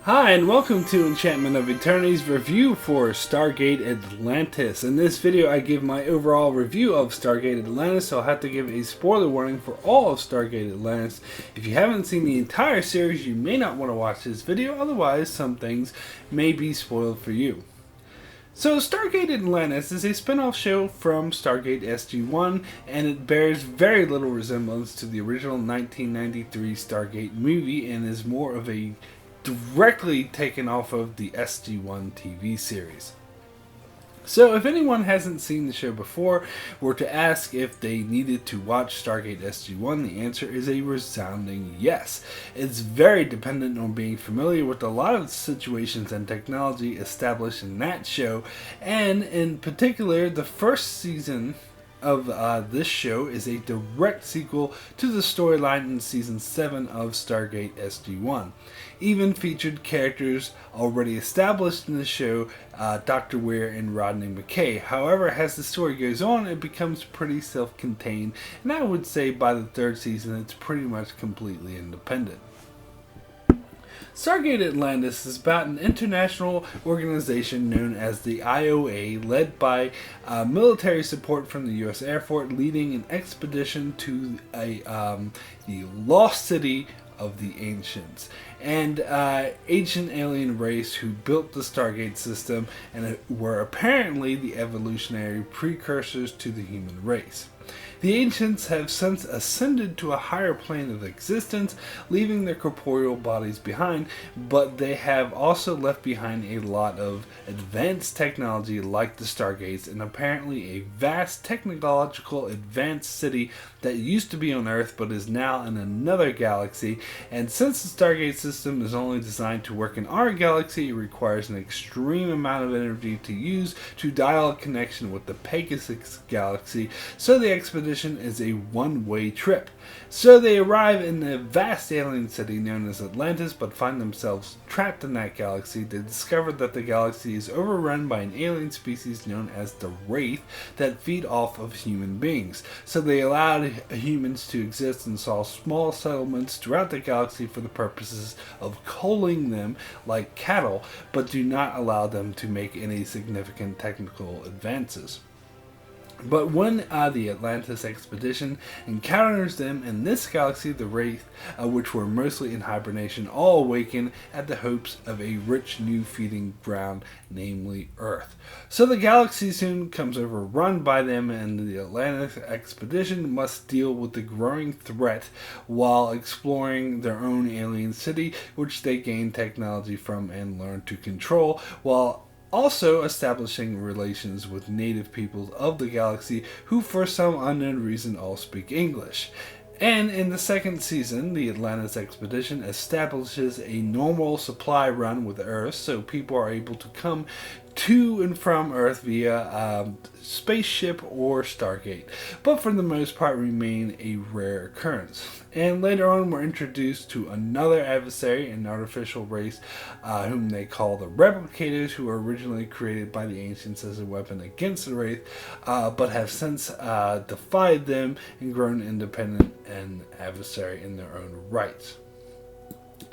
Hi, and welcome to Enchantment of Eternity's review for Stargate Atlantis. In this video, I give my overall review of Stargate Atlantis, so I'll have to give a spoiler warning for all of Stargate Atlantis. If you haven't seen the entire series, you may not want to watch this video, otherwise some things may be spoiled for you. So Stargate Atlantis is a spin-off show from Stargate SG-1, and it bears very little resemblance to the original 1993 Stargate movie and is more of a directly taken off of the SG-1 TV series. So if anyone hasn't seen the show before, were to ask if they needed to watch Stargate SG-1, the answer is a resounding yes. It's very dependent on being familiar with a lot of situations and technology established in that show, and in particular, the first season of this show is a direct sequel to the storyline in Season 7 of Stargate SG-1. Even featured characters already established in the show, Dr. Weir and Rodney McKay. However, as the story goes on, it becomes pretty self-contained, and I would say by the third season it's pretty much completely independent. Stargate Atlantis is about an international organization known as the IOA, led by military support from the U.S. Air Force, leading an expedition to the lost city of the Ancients, and ancient alien race who built the Stargate system and were apparently the evolutionary precursors to the human race. The Ancients have since ascended to a higher plane of existence, leaving their corporeal bodies behind, but they have also left behind a lot of advanced technology like the Stargates, and apparently a vast technological advanced city that used to be on Earth but is now in another galaxy. And since the Stargate system is only designed to work in our galaxy, it requires an extreme amount of energy to use to dial a connection with the Pegasus galaxy, so the expedition is a one-way trip. So they arrive in the vast alien city known as Atlantis, but find themselves trapped in that galaxy. They discover that the galaxy is overrun by an alien species known as the Wraith that feed off of human beings. So they allowed humans to exist and saw small settlements throughout the galaxy for the purposes of culling them like cattle, but do not allow them to make any significant technical advances. But when the Atlantis expedition encounters them in this galaxy, the Wraith, which were mostly in hibernation, all awaken at the hopes of a rich new feeding ground, namely Earth. So the galaxy soon comes overrun by them, and the Atlantis expedition must deal with the growing threat while exploring their own alien city, which they gain technology from and learn to control, while also establishing relations with native peoples of the galaxy who for some unknown reason all speak English. And in the second season, the Atlantis expedition establishes a normal supply run with Earth, so people are able to come to and from Earth via spaceship or Stargate, but for the most part remain a rare occurrence. And later on we're introduced to another adversary, an artificial race whom they call the Replicators, who were originally created by the Ancients as a weapon against the Wraith, but have since defied them and grown independent and adversary in their own rights.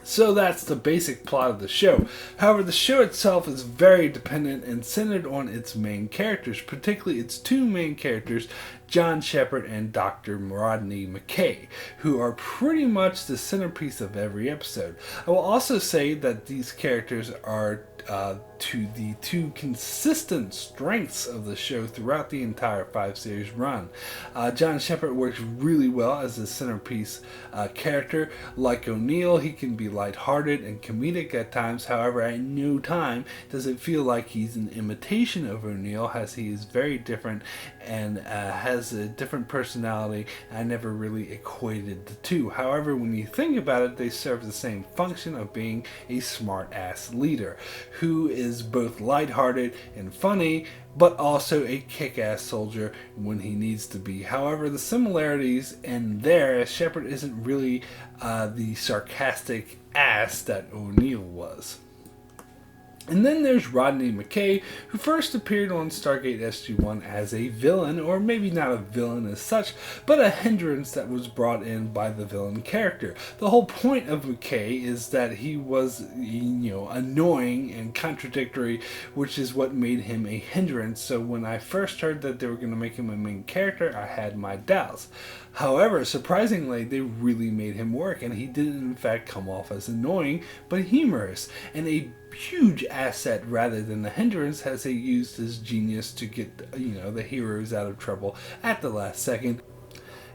So that's the basic plot of the show. However, the show itself is very dependent and centered on its main characters, particularly its two main characters, John Sheppard and Dr. Rodney McKay, who are pretty much the centerpiece of every episode. I will also say that these characters are to the two consistent strengths of the show throughout the entire 5-series run. John Sheppard works really well as a centerpiece character. Like O'Neill, he can be lighthearted and comedic at times. However, at no time does it feel like he's an imitation of O'Neill, as he is very different and has a different personality. I never really equated the two. However, when you think about it, they serve the same function of being a smart-ass leader who is both lighthearted and funny, but also a kick-ass soldier when he needs to be. However, the similarities in there, as Sheppard isn't really the sarcastic ass that O'Neill was. And then there's Rodney McKay, who first appeared on Stargate SG-1 as a villain, or maybe not a villain as such, but a hindrance that was brought in by the villain character. The whole point of McKay is that he was, annoying and contradictory, which is what made him a hindrance. So when I first heard that they were going to make him a main character, I had my doubts. However, surprisingly, they really made him work, and he did in fact come off as annoying, but humorous, and a huge asset rather than the hindrance, as he used his genius to get, the heroes out of trouble at the last second.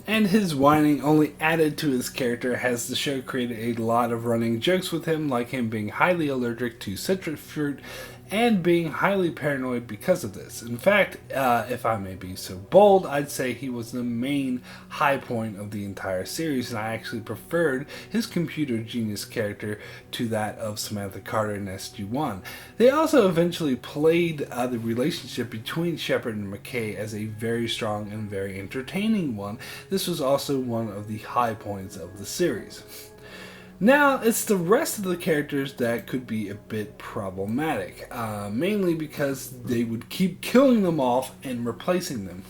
And his whining only added to his character, as the show created a lot of running jokes with him, like him being highly allergic to citrus fruit and being highly paranoid because of this. In fact, if I may be so bold, I'd say he was the main high point of the entire series, and I actually preferred his computer genius character to that of Samantha Carter in SG-1. They also eventually played the relationship between Sheppard and McKay as a very strong and very entertaining one. This was also one of the high points of the series. Now, it's the rest of the characters that could be a bit problematic, mainly because they would keep killing them off and replacing them.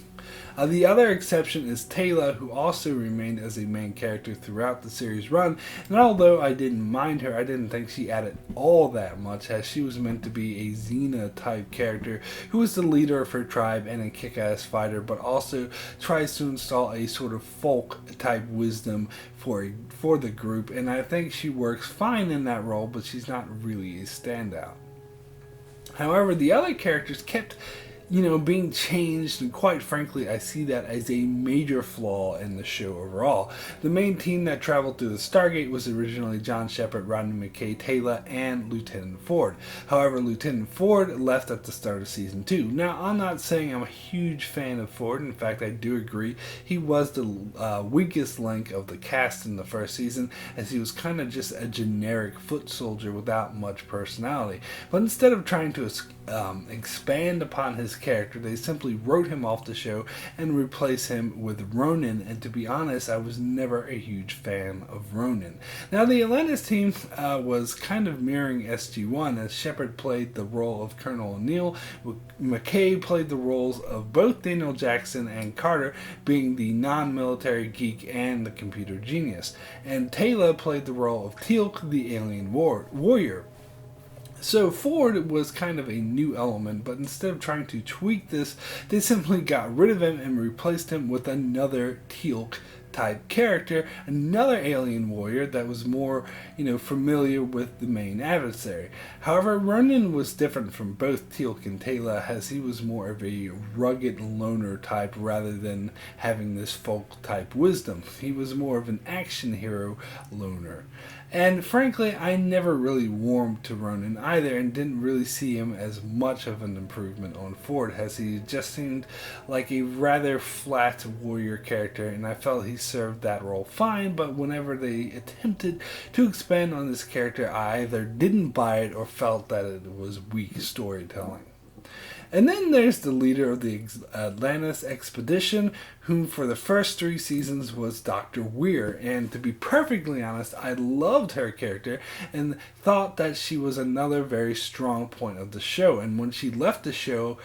The other exception is Teyla, who also remained as a main character throughout the series run, and although I didn't mind her, I didn't think she added all that much, as she was meant to be a Xena type character who was the leader of her tribe and a kick-ass fighter, but also tries to install a sort of folk type wisdom for the group, and I think she works fine in that role, but she's not really a standout. However, the other characters kept being changed, and quite frankly, I see that as a major flaw in the show overall. The main team that traveled through the Stargate was originally John Sheppard, Rodney McKay, Teyla, and Lieutenant Ford. However, Lieutenant Ford left at the start of Season 2. Now, I'm not saying I'm a huge fan of Ford. In fact, I do agree he was the weakest link of the cast in the first season, as he was kind of just a generic foot soldier without much personality. But instead of trying to expand upon his character, they simply wrote him off the show and replaced him with Ronan, and to be honest, I was never a huge fan of Ronan. Now, the Atlantis team was kind of mirroring SG-1, as Sheppard played the role of Colonel O'Neill, McKay played the roles of both Daniel Jackson and Carter, being the non-military geek and the computer genius, and Teyla played the role of Teal'c, the alien warrior. So Ford was kind of a new element, but instead of trying to tweak this, they simply got rid of him and replaced him with another Teal'c type character, another alien warrior that was more, familiar with the main adversary. However, Ronan was different from both Teal'c and Teyla, as he was more of a rugged loner type rather than having this folk type wisdom. He was more of an action hero loner. And frankly, I never really warmed to Ronan either, and didn't really see him as much of an improvement on Ford, as he just seemed like a rather flat warrior character, and I felt he served that role fine, but whenever they attempted to expand on this character, I either didn't buy it or felt that it was weak storytelling. And then there's the leader of the Atlantis expedition, whom for the first 3 seasons was Dr. Weir, and to be perfectly honest, I loved her character and thought that she was another very strong point of the show, and when she left the show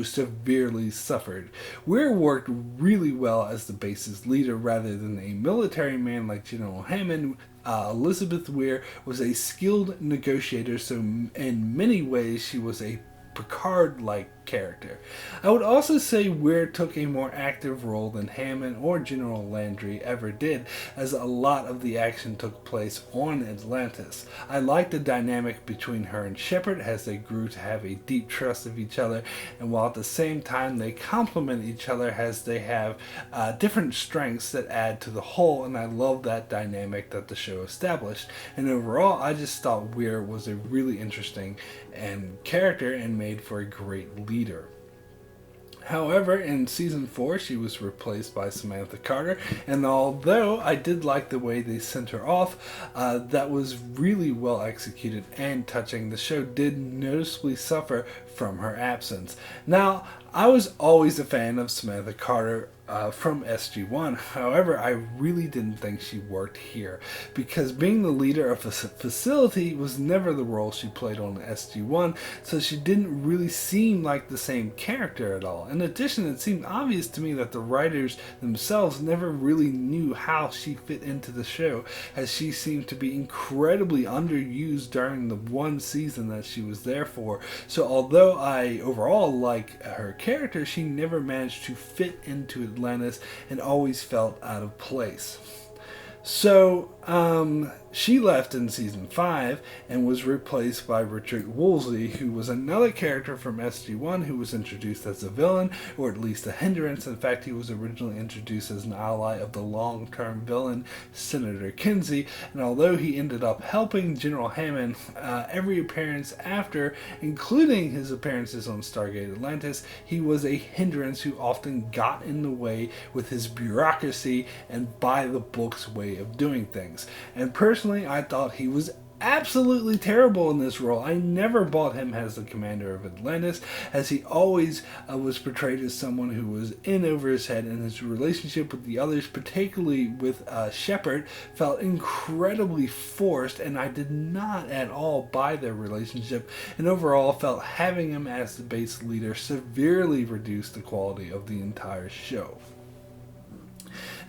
severely suffered. Weir worked really well as the base's leader rather than a military man like General Hammond. Elizabeth Weir was a skilled negotiator, so in many ways she was a Picard-like character. I would also say Weir took a more active role than Hammond or General Landry ever did, as a lot of the action took place on Atlantis. I liked the dynamic between her and Sheppard, as they grew to have a deep trust of each other, and while at the same time they complement each other, as they have different strengths that add to the whole, and I love that dynamic that the show established. And overall, I just thought Weir was a really interesting character and made for a great leader. However, in Season 4, she was replaced by Samantha Carter, and although I did like the way they sent her off, that was really well executed and touching. The show did noticeably suffer from her absence. Now, I was always a fan of Samantha Carter, from SG1. However, I really didn't think she worked here because being the leader of a facility was never the role she played on SG1, so she didn't really seem like the same character at all. In addition, it seemed obvious to me that the writers themselves never really knew how she fit into the show, as she seemed to be incredibly underused during the one season that she was there for. So although I overall like her character, she never managed to fit into Atlantis and always felt out of place. So, she left in season 5 and was replaced by Richard Woolsey, who was another character from SG1 who was introduced as a villain, or at least a hindrance. In fact, he was originally introduced as an ally of the long-term villain, Senator Kinsey, and although he ended up helping General Hammond, every appearance after, including his appearances on Stargate Atlantis, he was a hindrance who often got in the way with his bureaucracy and by-the-books way of doing things. And personally, I thought he was absolutely terrible in this role. I never bought him as the commander of Atlantis, as he always was portrayed as someone who was in over his head, and his relationship with the others, particularly with Sheppard, felt incredibly forced, and I did not at all buy their relationship, and overall felt having him as the base leader severely reduced the quality of the entire show.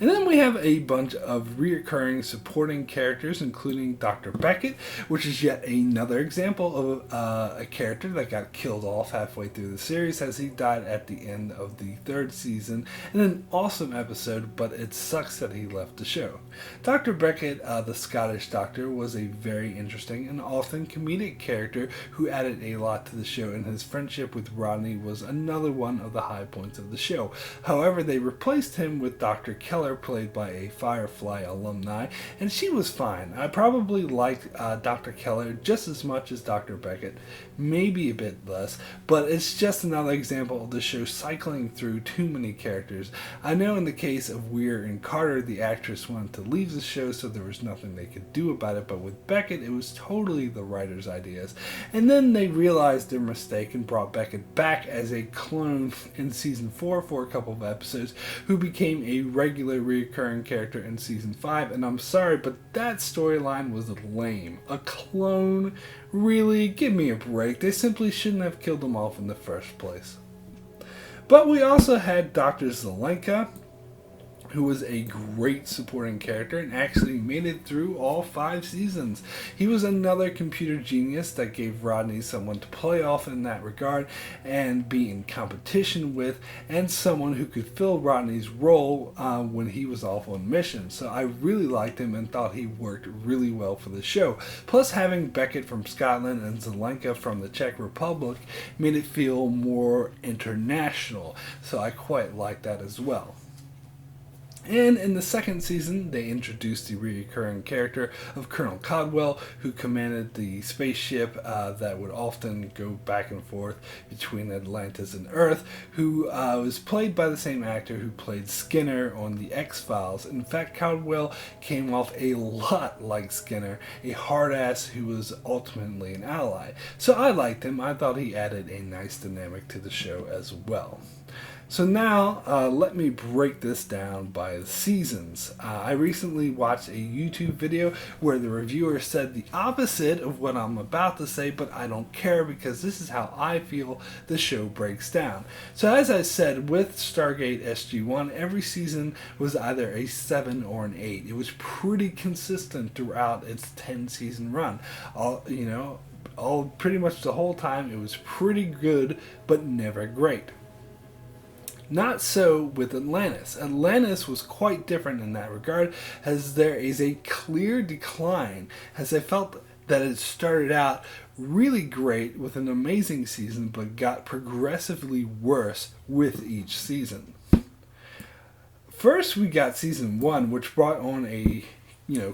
And then we have a bunch of reoccurring supporting characters, including Dr. Beckett, which is yet another example of a character that got killed off halfway through the series, as he died at the end of the 3rd season in an awesome episode, but it sucks that he left the show. Dr. Beckett, the Scottish doctor, was a very interesting and often comedic character who added a lot to the show, and his friendship with Rodney was another one of the high points of the show. However, they replaced him with Dr. Keller, played by a Firefly alumni, and she was fine. I probably liked Dr. Keller just as much as Dr. Beckett, maybe a bit less, but it's just another example of the show cycling through too many characters. I know in the case of Weir and Carter, the actress wanted to leave the show, so there was nothing they could do about it, but with Beckett, it was totally the writers' ideas. And then they realized their mistake and brought Beckett back as a clone in season 4 for a couple of episodes, who became a regular recurring character in season 5, and I'm sorry, but that storyline was lame. A clone? Really? Give me a break. They simply shouldn't have killed him off in the first place. But we also had Dr. Zelenka, who was a great supporting character and actually made it through all 5 seasons. He was another computer genius that gave Rodney someone to play off in that regard and be in competition with, and someone who could fill Rodney's role when he was off on mission. So I really liked him and thought he worked really well for the show. Plus, having Beckett from Scotland and Zelenka from the Czech Republic made it feel more international, so I quite liked that as well. And in the 2nd season, they introduced the recurring character of Colonel Cogwell, who commanded the spaceship that would often go back and forth between Atlantis and Earth, who was played by the same actor who played Skinner on The X-Files. In fact, Cogwell came off a lot like Skinner, a hard-ass who was ultimately an ally. So I liked him. I thought he added a nice dynamic to the show as well. So now, let me break this down by seasons. I recently watched a YouTube video where the reviewer said the opposite of what I'm about to say, but I don't care because this is how I feel the show breaks down. So as I said, with Stargate SG-1, every season was either a 7 or an 8. It was pretty consistent throughout its 10-season run. Pretty much the whole time, it was pretty good, but never great. Not so with Atlantis. Atlantis was quite different in that regard, as there is a clear decline, as I felt that it started out really great with an amazing season, but got progressively worse with each season. First, we got season 1, which brought on a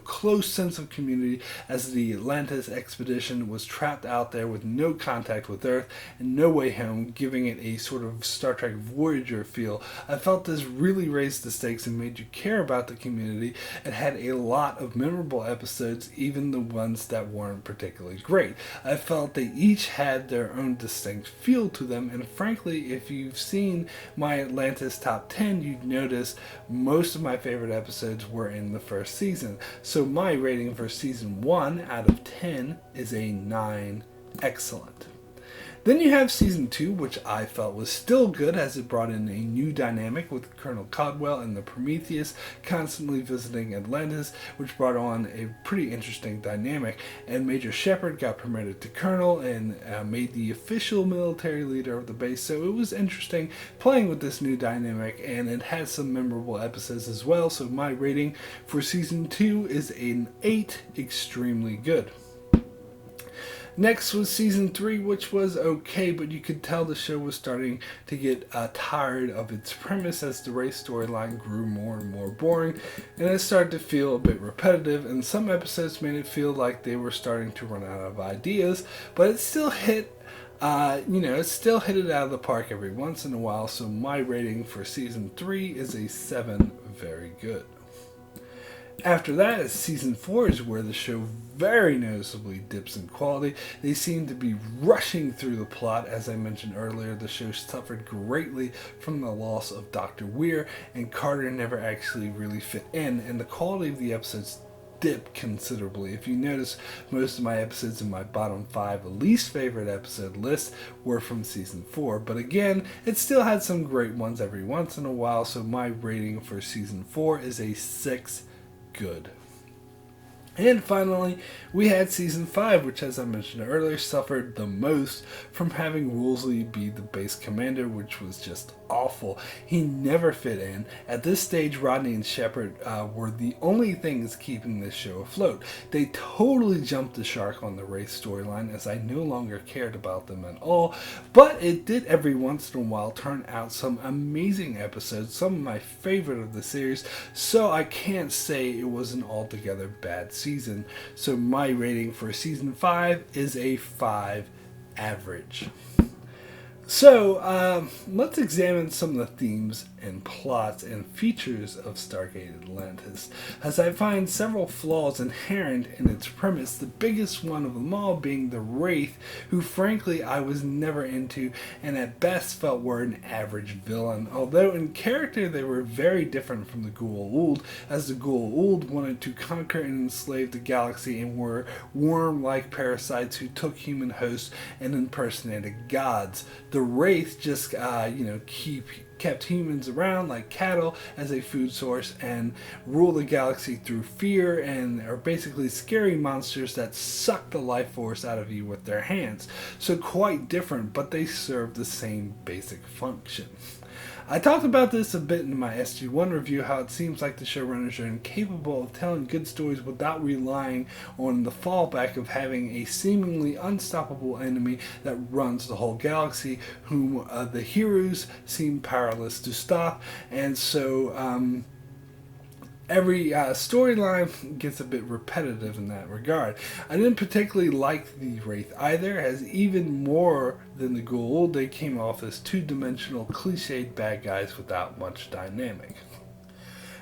close sense of community as the Atlantis expedition was trapped out there with no contact with Earth and no way home, giving it a sort of Star Trek Voyager feel. I felt this really raised the stakes and made you care about the community. It had a lot of memorable episodes, even the ones that weren't particularly great. I felt they each had their own distinct feel to them, and frankly, if you've seen my Atlantis top 10, you'd notice most of my favorite episodes were in the first season. So my rating for season 1 out of 10 is a 9. Excellent. Then you have season 2, which I felt was still good as it brought in a new dynamic with Colonel Cogwell and the Prometheus constantly visiting Atlantis, which brought on a pretty interesting dynamic. And Major Sheppard got promoted to Colonel and made the official military leader of the base. So it was interesting playing with this new dynamic, and it had some memorable episodes as well. So my rating for season 2 is an 8, extremely good. Next was season 3, which was okay, but you could tell the show was starting to get tired of its premise as the Wraith storyline grew more and more boring, and it started to feel a bit repetitive, and some episodes made it feel like they were starting to run out of ideas, but it still hit it still hit it out of the park every once in a while, so my rating for season 3 is a 7, very good. After that, season 4 is where the show very noticeably dips in quality. They seem to be rushing through the plot. As I mentioned earlier, the show suffered greatly from the loss of Dr. Weir, and Carter never actually really fit in, and the quality of the episodes dipped considerably. If you notice, most of my episodes in my bottom 5 least favorite episode list were from season 4, but again, it still had some great ones every once in a while, so my rating for season 4 is a 6. Good. And finally, we had season 5, which, as I mentioned earlier, suffered the most from having Woolsey be the base commander, which was just awful. He never fit in. At this stage, Rodney and Sheppard were the only things keeping this show afloat. They totally jumped the shark on the Wraith storyline, as I no longer cared about them at all, but it did every once in a while turn out some amazing episodes, some of my favorite of the series, so I can't say it was an altogether bad season. So my rating for season 5 is a 5 average. So let's examine some of the themes and plots and features of Stargate Atlantis, as I find several flaws inherent in its premise, the biggest one of them all being the Wraith, who frankly I was never into and at best felt were an average villain, although in character they were very different from the Goa'uld, as the Goa'uld wanted to conquer and enslave the galaxy and were worm-like parasites who took human hosts and impersonated gods. The Wraith just, kept humans around like cattle as a food source and rule the galaxy through fear, and are basically scary monsters that suck the life force out of you with their hands. So quite different, but they serve the same basic function. I talked about this a bit in my SG-1 review, how it seems like the showrunners are incapable of telling good stories without relying on the fallback of having a seemingly unstoppable enemy that runs the whole galaxy, whom the heroes seem powerless to stop, and so every storyline gets a bit repetitive in that regard. I didn't particularly like the Wraith either, as even more than the Goa'uld, they came off as two-dimensional, cliched bad guys without much dynamic.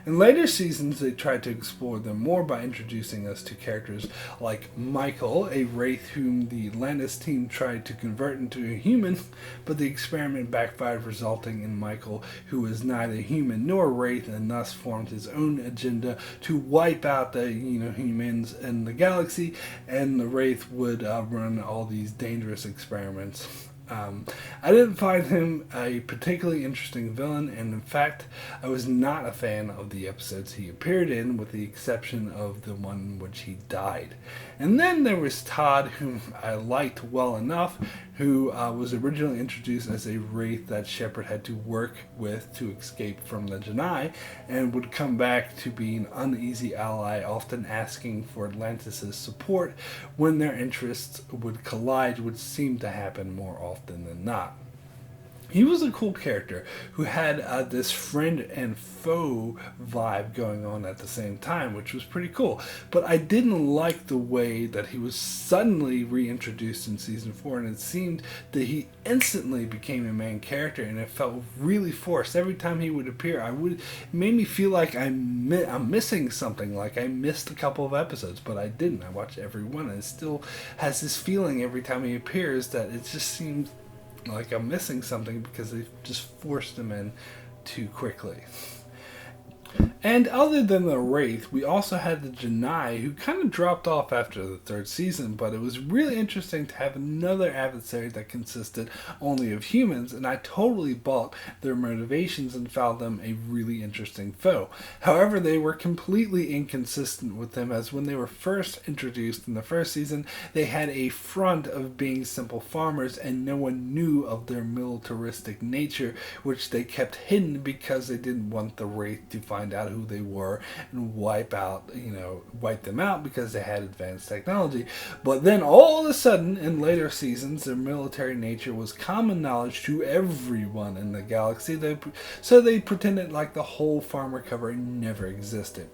In later seasons, they tried to explore them more by introducing us to characters like Michael, a Wraith whom the Atlantis team tried to convert into a human, but the experiment backfired, resulting in Michael, who is neither human nor Wraith, and thus formed his own agenda to wipe out the humans in the galaxy, and the Wraith would run all these dangerous experiments. I didn't find him a particularly interesting villain, and in fact, I was not a fan of the episodes he appeared in, with the exception of the one in which he died. And then there was Todd, whom I liked well enough, who was originally introduced as a Wraith that Sheppard had to work with to escape from the Jenai, and would come back to be an uneasy ally, often asking for Atlantis' support when their interests would collide, which seemed to happen more often than not. He was a cool character who had this friend and foe vibe going on at the same time, which was pretty cool. But I didn't like the way that he was suddenly reintroduced in season 4, and it seemed that he instantly became a main character, and it felt really forced. Every time he would appear, it made me feel like I'm missing something, like I missed a couple of episodes, but I didn't. I watched every one, and it still has this feeling every time he appears that it just seems like I'm missing something because they've just forced him in too quickly. And other than the Wraith, we also had the Jenai, who kind of dropped off after the 3rd season, but it was really interesting to have another adversary that consisted only of humans, and I totally bought their motivations and found them a really interesting foe. However, they were completely inconsistent with them, as when they were first introduced in the 1st season, they had a front of being simple farmers, and no one knew of their militaristic nature, which they kept hidden because they didn't want the Wraith to find out who they were and wipe them out because they had advanced technology. But then all of a sudden, in later seasons, their military nature was common knowledge to everyone in the galaxy. So they pretended like the whole farm recovery never existed.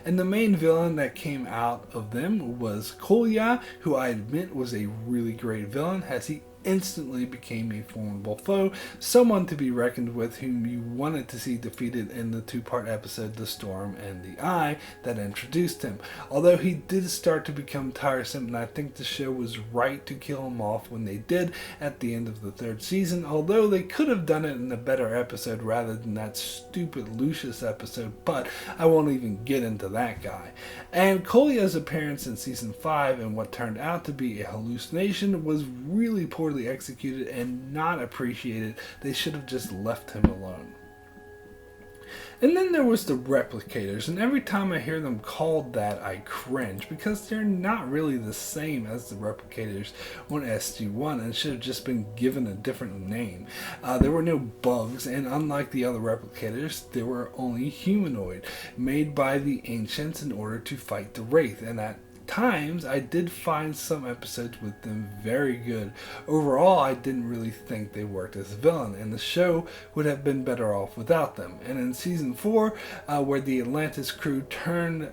And the main villain that came out of them was Kolya, who I admit was a really great villain, as he instantly became a formidable foe, someone to be reckoned with, whom you wanted to see defeated in the 2-part episode The Storm and the Eye that introduced him. Although he did start to become tiresome, and I think the show was right to kill him off when they did at the end of the 3rd season, although they could have done it in a better episode rather than that stupid Lucius episode, but I won't even get into that guy. And Kolya's appearance in season 5 and what turned out to be a hallucination was really poorly executed and not appreciated. They should have just left him alone. And then there was the Replicators, and every time I hear them called that, I cringe, because they're not really the same as the Replicators on SG-1 and should have just been given a different name. There were no bugs, and unlike the other Replicators, they were only humanoid, made by the Ancients in order to fight the Wraith, and at times I did find some episodes with them very good. Overall, I didn't really think they worked as a villain, and the show would have been better off without them. And in season 4, where the Atlantis crew turned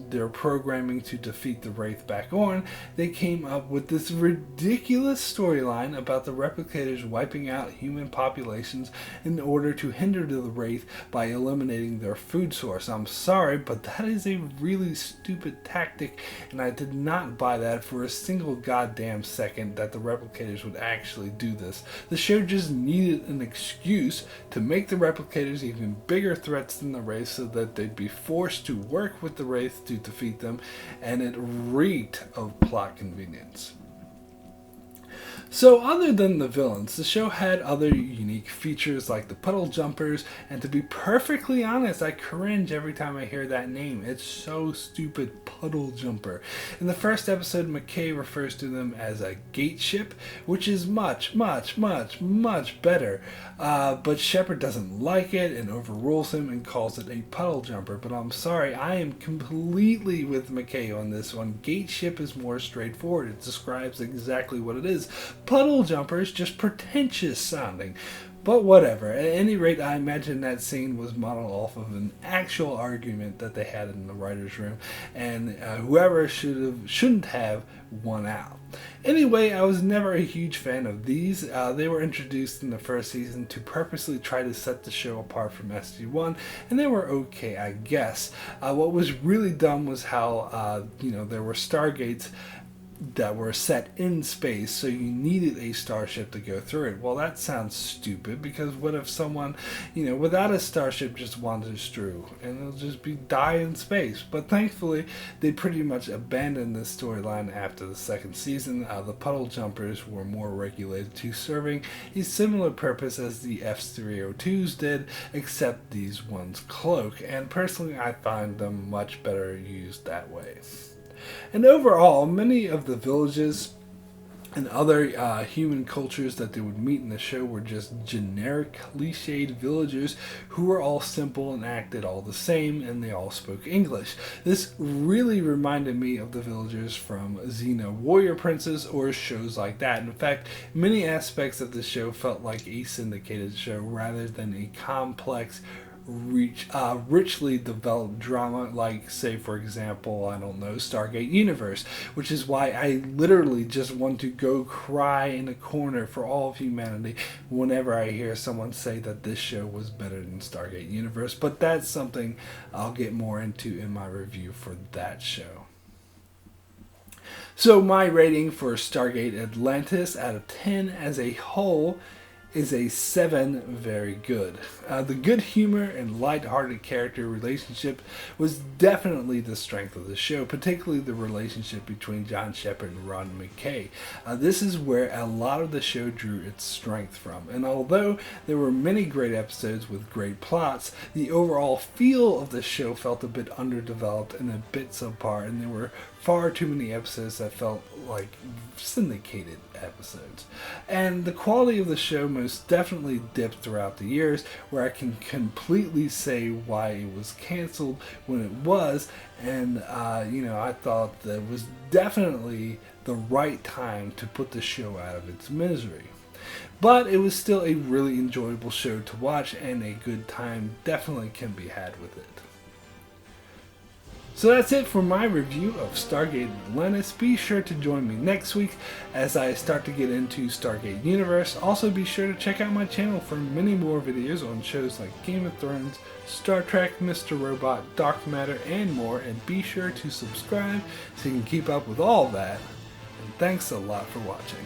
their programming to defeat the Wraith back on, they came up with this ridiculous storyline about the Replicators wiping out human populations in order to hinder the Wraith by eliminating their food source. I'm sorry, but that is a really stupid tactic, and I did not buy that for a single goddamn second that the Replicators would actually do this. The show just needed an excuse to make the Replicators even bigger threats than the Wraith so that they'd be forced to work with the Wraith to defeat them, and it reeked of plot convenience. So other than the villains, the show had other unique features like the Puddle Jumpers, and to be perfectly honest, I cringe every time I hear that name. It's so stupid, Puddle Jumper. In the first episode, McKay refers to them as a gate ship, which is much, much, much, much better. But Sheppard doesn't like it and overrules him and calls it a Puddle Jumper. But I'm sorry, I am completely with McKay on this one. Gate ship is more straightforward. It describes exactly what it is. Puddle Jumper is just pretentious sounding. But whatever. At any rate, I imagine that scene was modeled off of an actual argument that they had in the writer's room, and whoever shouldn't have won out. Anyway, I was never a huge fan of these. They were introduced in the first season to purposely try to set the show apart from SG-1, and they were okay, I guess. What was really dumb was how, there were Stargates that were set in space, so you needed a starship to go through it. Well, that sounds stupid, because what if someone, without a starship just wanders through, and they'll just die in space? But thankfully, they pretty much abandoned this storyline after the second season. The Puddle Jumpers were more regulated to serving a similar purpose as the F-302s did, except these ones cloak, and personally I find them much better used that way. And overall, many of the villages and other human cultures that they would meet in the show were just generic, cliched villagers who were all simple and acted all the same, and they all spoke English. This really reminded me of the villagers from Xena Warrior Princess or shows like that. In fact, many aspects of the show felt like a syndicated show rather than a complex, richly developed drama like, say, for example, I don't know, Stargate Universe, which is why I literally just want to go cry in a corner for all of humanity whenever I hear someone say that this show was better than Stargate Universe. But that's something I'll get more into in my review for that show. So my rating for Stargate Atlantis out of 10 as a whole is a 7, very good. The good humor and light-hearted character relationship was definitely the strength of the show, particularly the relationship between John Sheppard and Rodney McKay. This is where a lot of the show drew its strength from, and although there were many great episodes with great plots, the overall feel of the show felt a bit underdeveloped and a bit subpar, and there were far too many episodes that felt like syndicated episodes. And the quality of the show most definitely dipped throughout the years, where I can completely say why it was canceled when it was, and I thought that it was definitely the right time to put the show out of its misery. But it was still a really enjoyable show to watch, and a good time definitely can be had with it. So that's it for my review of Stargate Atlantis. Be sure to join me next week as I start to get into Stargate Universe. Also be sure to check out my channel for many more videos on shows like Game of Thrones, Star Trek, Mr. Robot, Dark Matter, and more. And be sure to subscribe so you can keep up with all that. And thanks a lot for watching.